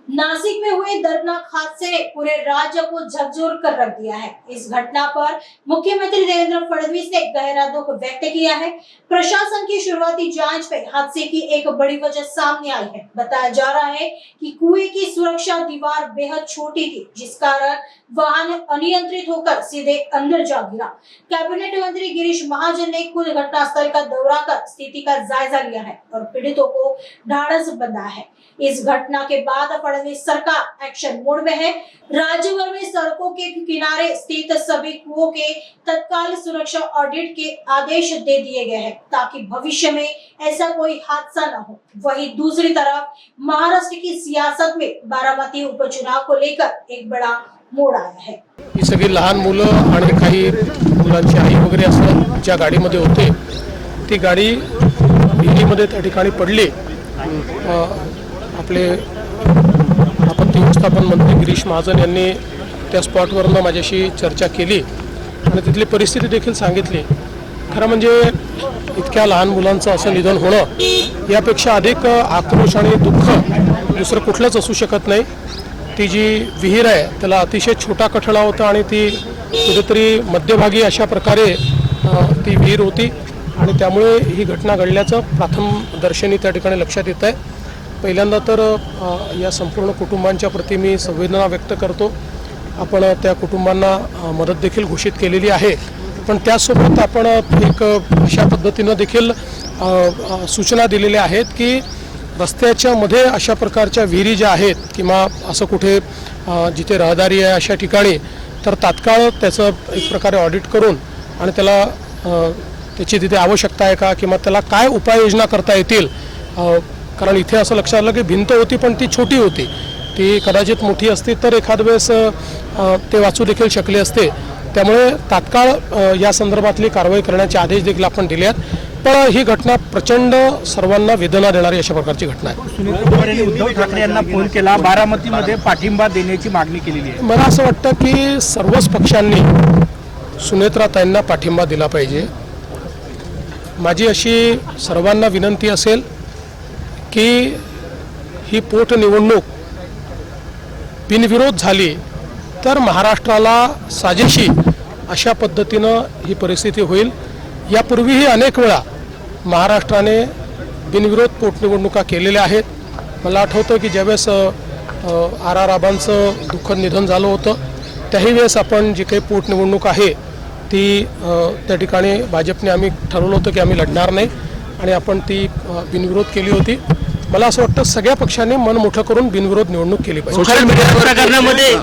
नासिक में हुए दर्दनाक हादसे ने पूरे राज्य को झकझोर कर रख दिया है। इस घटना पर मुख्यमंत्री देवेंद्र फडणवीस ने गहरा दुख व्यक्त किया है। प्रशासन की शुरुआती जांच में हादसे की एक बड़ी वजह सामने आई है। बताया जा रहा है कि कुएं की सुरक्षा दीवार बेहद छोटी थी, जिस कारण वाहन अनियंत्रित होकर सीधे अंदर जा गिरा। कैबिनेट मंत्री गिरीश महाजन ने खुद घटनास्थल का दौरा कर स्थिति का जायजा लिया है और पीड़ितों को ढाढ़स बंधा है। इस घटना के बाद फडणवीस सरकार एक्शन मोड में है। राज्य भर में सड़कों के किनारे स्थित सभी कुओं के तत्काल सुरक्षा ऑडिट के आदेश दे दिए गए हैं, ताकि भविष्य में ऐसा कोई हादसा न हो। वहीं दूसरी तरफ महाराष्ट्र की सियासत में बारामती उपचुनाव को लेकर एक बड़ा मोड़ आया है। ही सगळी लहान मुलं आणि काही मुलांची आई वगैरे असं ज्या गाडीमध्ये होते, ती गाडी विहिरीमध्ये त्या ठिकाणी पडली। आपले आपत्ती व्यवस्थापन मंत्री गिरीश महाजन यांनी त्या स्पॉटवरून माझ्याशी चर्चा केली आणि तिथली परिस्थिती देखील सांगितली। खरं म्हणजे इतक्या लहान मुलांचं असं निधन होणं यापेक्षा अधिक आक्रोश आणि दुःख दुसरं कुठलंच असू शकत नाही। ती जी विहीर आहे त्याला अतिशय छोटा कठडा होता आणि ती कुठेतरी मध्यभागी अशा प्रकारे ती विहीर होती आणि त्यामुळे ही घटना घडल्याचं प्रथम दर्शनी त्या ठिकाणी लक्षात येत आहे। पहिल्यांदा तर या संपूर्ण कुटुंबांच्या प्रति मी संवेदना व्यक्त करतो। आपण त्या कुटुंबांना मदत देखील घोषित केलेली आहे, पण त्यासोबत आपण एक अशा पद्धतीनं देखील सूचना दिलेल्या आहेत की रस्त्याच्या मध्ये अशा प्रकारच्या विहिरी ज्या आहेत किंवा असं कुठे जिथे रहदारी आहे अशा ठिकाणी तर तात्काळ त्याचं एक प्रकारे ऑडिट करून आणि त्याला त्याची तिथे आवश्यकता आहे का किंवा त्याला काय उपाययोजना करता येतील। कारण इथे असं लक्षात आलं की भिंत होती पण ती छोटी होती, ती कदाचित मोठी असती तर एखाद वेळेस ते वाचू देखील शकले असते। त्यामुळे तात्काळ या संदर्भातली कारवाई करण्याचे आदेश देखील आपण दिले आहेत। पण ही घटना प्रचंड सर्वांना वेदना देणारी अशा प्रकारची घटना आहे। सुनील पवार यांनी उद्धव ठाकरे यांना फोन केला, बारामतीमध्ये पाठिंबा देण्याची मागणी केलेली आहे। मला असं वाटतं की सर्वच पक्षांनी सुनेत्राताईंना पाठिंबा दिला पाहिजे। माझी अशी सर्वांना विनंती असेल की ही पोटनिवडणूक बिनविरोध झाली तर महाराष्ट्राला साजेशी अशा पद्धतीनं ही परिस्थिती होईल। यापूर्वीही अनेक वेळा महाराष्ट्राने बिनविरोध पोटनिवडणुका केलेल्या आहेत। मला आठवतं की ज्यावेळेस आर आबांचं दुःखद निधन झालं होतं त्याही वेळेस आपण जी काही पोटनिवडणूक आहे ती त्या ठिकाणी भाजपने आम्ही ठरवलं होतं की आम्ही लढणार नाही आणि आपण ती बिनविरोध केली होती। मला असं वाटतं सगळ्या पक्षांनी मन मोठं करून बिनविरोध निवडणूक केली पाहिजे। सोशल मीडिया प्रकरणामध्ये